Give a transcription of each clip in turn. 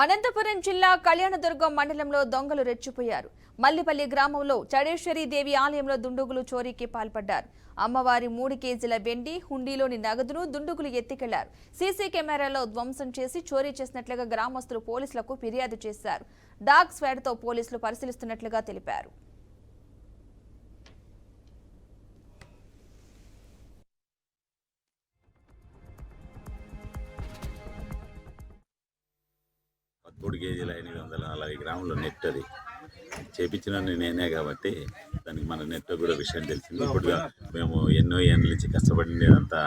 అనంతపురం జిల్లా కళ్యాణదుర్గం మండలంలో దొంగలు రెచ్చిపోయారు. మల్లిపల్లి గ్రామంలో చడేశ్వరి దేవి ఆలయంలో దుండుగులు చోరీకి పాల్పడ్డారు. అమ్మవారి 3 కేజీల వెండి, హుండీలోని నగదును దుండుగులు ఎత్తికెళ్లారు. సీసీ కెమెరాలో ధ్వంసం చేసి చోరీ చేసినట్లుగా గ్రామస్తులు పోలీసులకు ఫిర్యాదు చేశారు. డాగ్ స్క్వాడ్తో పోలీసులు పరిశీలిస్తున్నట్లుగా తెలిపారు. కేజీల 840 గ్రాముల నెట్ అది చేపించిన నేనే కాబట్టి దానికి మన నెట్ కూడా విషయం తెలిసింది. ఇప్పుడు మేము ఎన్నో ఏళ్ళ నుంచి కష్టపడినంతా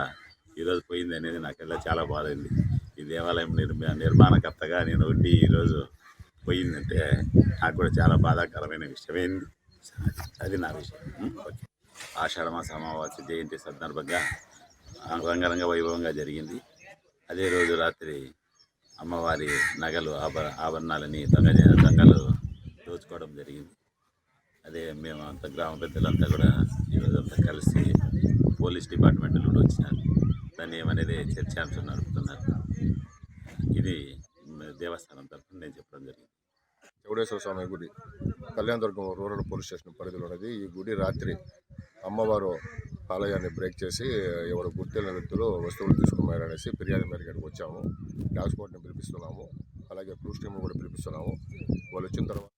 ఈరోజు పోయింది అనేది నాకెల్లా చాలా బాధ అయింది. ఈ దేవాలయం నిర్మాణకర్తగా నేను ఉండి ఈరోజు పోయిందంటే నాకు కూడా చాలా బాధాకరమైన విషయమైంది. అది నా విషయం. ఓకే. ఆషాఢమాస అమావాస్య జయంతి సందర్భంగా రంగరంగ వైభవంగా జరిగింది. అదే రోజు రాత్రి అమ్మవారి నగలు ఆభరణాలని దొంగలు దోచుకోవడం జరిగింది. అదే మేము అంతా గ్రామ పెద్దలంతా కూడా ఈరోజంతా కలిసి పోలీస్ డిపార్ట్మెంట్ నుండి వచ్చినారు. దాన్ని ఏమనేది చర్చాంశం నడుపుతున్నారు. ఇది దేవస్థానం తరఫున నేను చెప్పడం జరిగింది. చౌడేశ్వర స్వామి గుడి కళ్యాణదుర్గం రూరల్ పోలీస్ స్టేషన్ పరిధిలో ఉన్నది. ఈ గుడి రాత్రి అమ్మవారు ఆలయాన్ని బ్రేక్ చేసి ఎవరు గుర్తెలిన వ్యక్తులు వస్తువులు తీసుకున్నారనేసి ఫిర్యాదు మేరకు వచ్చాము. డాగ్ స్క్వాడ్ని పిలిపిస్తున్నాము, అలాగే క్రూస్ టీమ్ కూడా పిలిపిస్తున్నాము. వాళ్ళు వచ్చిన తర్వాత